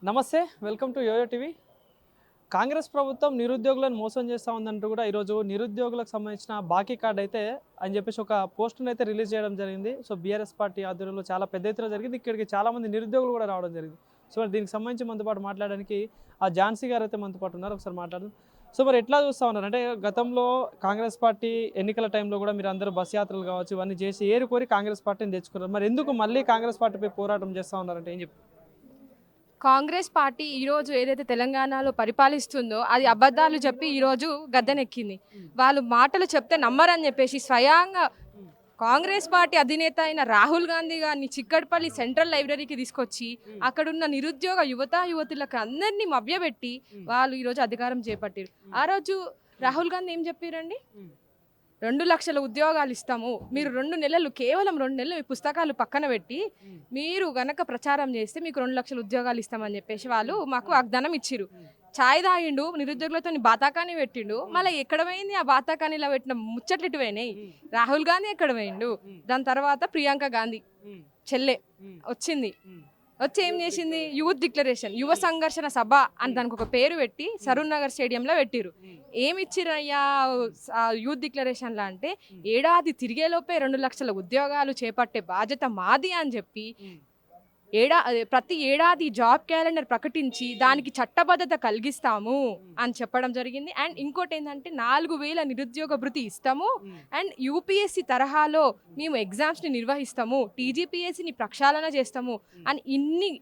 నమస్తే, welcome to Yoyo TV. Congress ప్రభుత్వం నిరుద్యోగులను మోసం చేస్తూ ఉందంటూ కూడా ఈరోజు నిరుద్యోగులకు సంబంధించిన బాకీ కార్డ్ అయితే అని చెప్పేసి ఒక పోస్టును అయితే రిలీజ్ చేయడం జరిగింది. సో బీఆర్ఎస్ పార్టీ ఆధ్వర్యంలో చాలా పెద్ద ఎత్తున జరిగింది. ఇక్కడికి చాలామంది నిరుద్యోగులు కూడా రావడం జరిగింది. సో మరి దీనికి సంబంధించి మనతో పాటు మాట్లాడడానికి ఆ ఝాన్సీ గారు అయితే మనతో పాటు ఉన్నారు. ఒకసారి మాట్లాడదాం. సో మరి ఎట్లా చూస్తూ ఉన్నారు అంటే గతంలో కాంగ్రెస్ పార్టీ ఎన్నికల టైంలో కూడా మీరు అందరూ బస్ యాత్రలు కావచ్చు ఇవన్నీ చేసి ఏరుకోరి కాంగ్రెస్ పార్టీని తెచ్చుకున్నారు. మరి ఎందుకు మళ్ళీ కాంగ్రెస్ పార్టీపై పోరాటం చేస్తూ ఉన్నారంటే ఏం చెప్తారు? కాంగ్రెస్ పార్టీ ఈరోజు ఏదైతే తెలంగాణలో పరిపాలిస్తుందో అది అబద్ధాలు చెప్పి ఈరోజు గద్దెనెక్కింది. వాళ్ళు మాటలు చెప్తే నమ్మరని చెప్పేసి స్వయంగా కాంగ్రెస్ పార్టీ అధినేత అయిన రాహుల్ గాంధీ గారిని చిక్కడపల్లి సెంట్రల్ లైబ్రరీకి తీసుకొచ్చి అక్కడున్న నిరుద్యోగ యువతులకు అందరినీ మభ్యపెట్టి వాళ్ళు ఈరోజు అధికారం చేపట్టారు. ఆ రోజు రాహుల్ గాంధీ ఏం చెప్పారండి? 2 లక్షల ఉద్యోగాలు ఇస్తాము, మీరు 2 నెలలు కేవలం 2 నెలలు మీ పుస్తకాలు పక్కన పెట్టి మీరు గనక ప్రచారం చేస్తే మీకు 2 లక్షల ఉద్యోగాలు ఇస్తామని చెప్పేసి వాళ్ళు మాకు వాగ్దానం ఇచ్చిరు. ఛాయ్ తాగిండు, నిరుద్యోగులతో బాతాకాని పెట్టిండు. మళ్ళీ ఎక్కడ పోయింది ఆ బాతాకానీలో పెట్టిన ముచ్చట్లు ఇటు పోయినాయి? రాహుల్ గాంధీ ఎక్కడ పోయిండు? దాని తర్వాత ప్రియాంక గాంధీ చెల్లె వచ్చింది. వచ్చి ఏం చేసింది? యూత్ డిక్లరేషన్, యువ సంఘర్షణ సభ అని దానికి ఒక పేరు పెట్టి సరూర్ నగర్ స్టేడియంలో పెట్టిరు. ఏమి ఇచ్చిరయ్యా యూత్ డిక్లరేషన్లో అంటే ఏడాది తిరిగేలోపే 2 లక్షల ఉద్యోగాలు చేపట్టే బాధ్యత మాది అని చెప్పి ప్రతి ఏడాది జాబ్ క్యాలెండర్ ప్రకటించి దానికి చట్టబద్ధత కలిగిస్తాము అని చెప్పడం జరిగింది. అండ్ ఇంకోటి ఏంటంటే 4,000 నిరుద్యోగ భృతి ఇస్తాము అండ్ యూపీఎస్సీ తరహాలో మేము ఎగ్జామ్స్ని నిర్వహిస్తాము, టీజీపీఎస్సీని ప్రక్షాళన చేస్తాము అని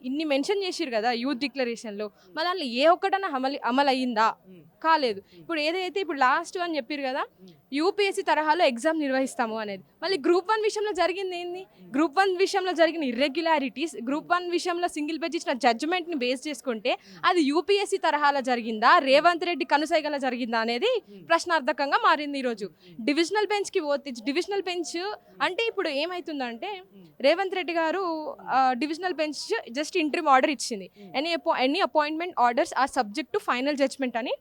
ఇన్ని మెన్షన్ చేసిరు కదా యూత్ డిక్లరేషన్లో. మరి దానిలో ఏ ఒక్కటన్నా అమలయ్యిందా? కాలేదు. ఇప్పుడు లాస్ట్ అని చెప్పారు కదా యూపీఎస్సీ తరహాలో ఎగ్జామ్ నిర్వహిస్తాము అనేది. మళ్ళీ గ్రూప్ 1 విషయంలో జరిగింది ఏంది? గ్రూప్ 1 విషయంలో జరిగిన ఇర్రెగ్యులారిటీస్, గ్రూప్ 1 విషయంలో సింగిల్ బెంచ్ ఇచ్చిన జడ్జిమెంట్ని బేస్ చేసుకుంటే అది యూపీఎస్సీ తరహాలో జరిగిందా, రేవంత్ రెడ్డి కనుసైగల జరిగిందా అనేది ప్రశ్నార్థకంగా మారింది. ఈరోజు డివిజనల్ బెంచ్కి పోతే డివిజనల్ బెంచ్ అంటే ఇప్పుడు ఏమవుతుందంటే Revanth Reddy garu divisional bench just interim order ఇచ్చింది. Any appointment orders are subject to final judgement అని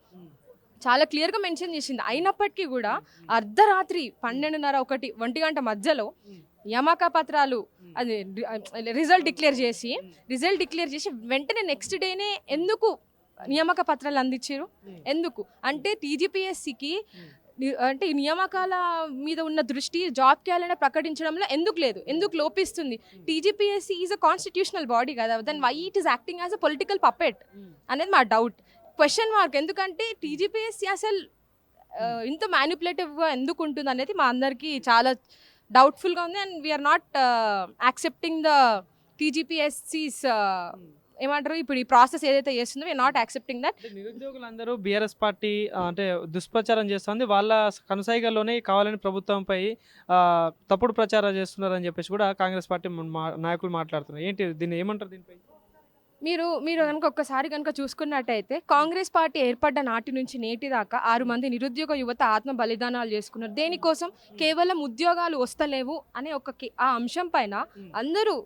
చాలా క్లియర్గా మెన్షన్ చేసింది. అయినప్పటికీ కూడా అర్ధరాత్రి 12:30, 1 గంట మధ్యలో నియామక పత్రాలు అది రిజల్ట్ డిక్లేర్ చేసి వెంటనే నెక్స్ట్ డేనే ఎందుకు నియామక పత్రాలు అందించారు? ఎందుకు అంటే టీజీపీఎస్సీకి అంటే ఈ నియామకాల మీద ఉన్న దృష్టి జాబ్ క్యాలెండర్ ప్రకటించడంలో ఎందుకు లోపిస్తుంది? TGPSC is a constitutional body కదా, then why it is acting as a political puppet అనేది మా డౌట్, క్వశ్చన్ మార్క్. ఎందుకంటే టీజీపీఎస్సీ అసలు ఇంత మ్యానిపులేటివ్గా ఎందుకు ఉంటుంది అనేది మా అందరికీ చాలా డౌట్ఫుల్గా ఉంది. And we are not accepting the TGPSC's ఏమంటారు ఇప్పుడు ఈ ప్రాసెస్ ఏదైతే చేస్తుందో వీఆర్ నాట్ యాక్సెప్టింగ్ దట్. నిరుద్యోగులందరూ బీఆర్ఎస్ పార్టీ అంటే దుష్ప్రచారం చేస్తుంది, వాళ్ళ కనుసైగల్లోనే కావాలని ప్రభుత్వంపై తప్పుడు ప్రచారం చేస్తున్నారని చెప్పేసి కూడా కాంగ్రెస్ పార్టీ నాయకులు మాట్లాడుతున్నారు. ఏంటి దీన్ని ఏమంటారు? దీనిపై మీరు కనుక ఒక్కసారి కనుక చూసుకున్నట్టయితే కాంగ్రెస్ పార్టీ ఏర్పడ్డ నాటి నుంచి నేటి దాకా 6 మంది నిరుద్యోగ యువత ఆత్మ బలిదానాలు చేసుకున్నారు. దేనికోసం? కేవలం ఉద్యోగాలు వస్తలేవు అనే ఆ అంశం పైన అందరూ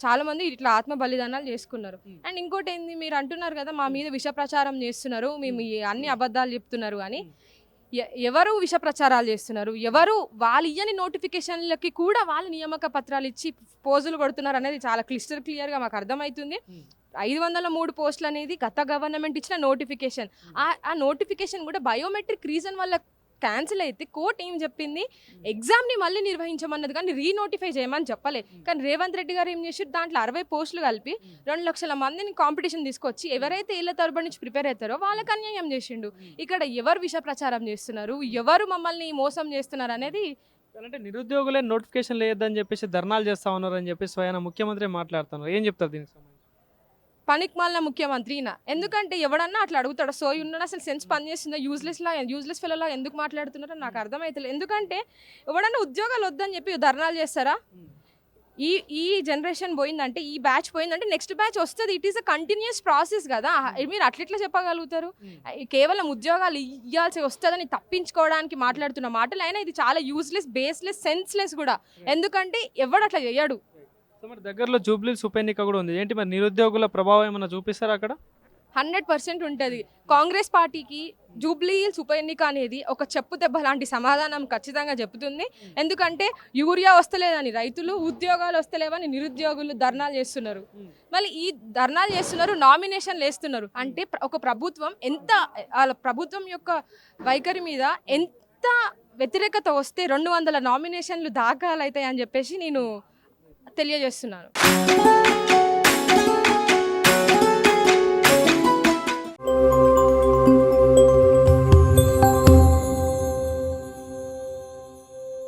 చాలా మంది ఇట్లా ఆత్మ బలిదానాలు చేసుకున్నారు. అండ్ ఇంకోటి ఏంది, మీరు అంటున్నారు కదా మా మీద విష ప్రచారం చేస్తున్నారు, మేము అన్ని అబద్ధాలు చెప్తున్నారు అని. ఎవరు విష ప్రచారాలు చేస్తున్నారు? ఎవరు వాళ్ళు ఇయ్యని నోటిఫికేషన్లకి కూడా వాళ్ళు నియామక పత్రాలు ఇచ్చి పోజులు కొడుతున్నారు అనేది చాలా క్లియర్గా మాకు అర్థమవుతుంది. 503 పోస్టులు అనేది గత గవర్నమెంట్ ఇచ్చిన నోటిఫికేషన్. ఆ నోటిఫికేషన్ కూడా బయోమెట్రిక్ రీజన్ వల్ల క్యాన్సిల్ అయితే కోర్టు ఏం చెప్పింది? ఎగ్జామ్ని మళ్ళీ నిర్వహించమన్నది కానీ రీనోటిఫై చేయమని చెప్పలే. కానీ రేవంత్ రెడ్డి గారు ఏం చేశారు? దాంట్లో 60 పోస్టులు కలిపి 2 లక్షల మందిని కాంపిటీషన్ తీసుకొచ్చి ఎవరైతే ఏళ్ళ తరబడి నుంచి ప్రిపేర్ అవుతారో వాళ్ళకి అన్యాయం చేసిండు. ఇక్కడ ఎవరు విష ప్రచారం చేస్తున్నారు, ఎవరు మమ్మల్ని మోసం చేస్తున్నారు అనేది అంటే నిరుద్యోగులే నోటిఫికేషన్ లేదని చెప్పేసి ధర్నాలు చేస్తా ఉన్నారు అని చెప్పి స్వయాన ముఖ్యమంత్రి మాట్లాడుతున్నారు. ఏం చెప్తారు దీనికి సంబంధించి? పనికిమాలిన ముఖ్యమంత్రినా? ఎందుకంటే ఎవడన్నా అట్లా అడుగుతాడు? సో ఉన్నాడు అసలు సెన్స్ పనిచేస్తుందా? యూజ్లెస్ ఫెలోలా ఎందుకు మాట్లాడుతున్నారో నాకు అర్థమవుతలేదు. ఎందుకంటే ఎవడన్నా ఉద్యోగాలు వద్దని చెప్పి ధర్నాలు చేస్తారా? ఈ జనరేషన్ పోయిందంటే, ఈ బ్యాచ్ పోయిందంటే నెక్స్ట్ బ్యాచ్ వస్తుంది. It is a continuous process కదా. మీరు అట్లా చెప్పగలుగుతారు? కేవలం ఉద్యోగాలు ఇవ్వాల్సి వస్తుందని తప్పించుకోవడానికి మాట్లాడుతున్న మాటలు అయినా ఇది చాలా యూజ్లెస్, బేస్లెస్, సెన్స్లెస్ కూడా. ఎందుకంటే ఎవడు అట్లా చేయడు. మరి దగ్గరలో జూబ్లీస్ ఉప ఎన్నిక కూడా ఉంది. ఏంటి మరి నిరుద్యోగుల ప్రభావం ఏమైనా చూపిస్తారా అక్కడ? 100% ఉంటుంది. కాంగ్రెస్ పార్టీకి జూబ్లీ హిల్స్ ఉప ఎన్నిక అనేది ఒక చెప్పు దెబ్బ లాంటి సమాధానం ఖచ్చితంగా చెప్తుంది. ఎందుకంటే యూరియా వస్తలేదని రైతులు, ఉద్యోగాలు వస్తలేవని నిరుద్యోగులు ధర్నాలు చేస్తున్నారు. మళ్ళీ ఈ ధర్నాలు చేస్తున్నారు, నామినేషన్లు వేస్తున్నారు. అంటే ఒక ప్రభుత్వం ఎంత, వాళ్ళ ప్రభుత్వం యొక్క వైఖరి మీద ఎంత వ్యతిరేకత వస్తే 200 నామినేషన్లు దాఖలవుతాయి అని చెప్పేసి నేను తెలియజేస్తున్నాను.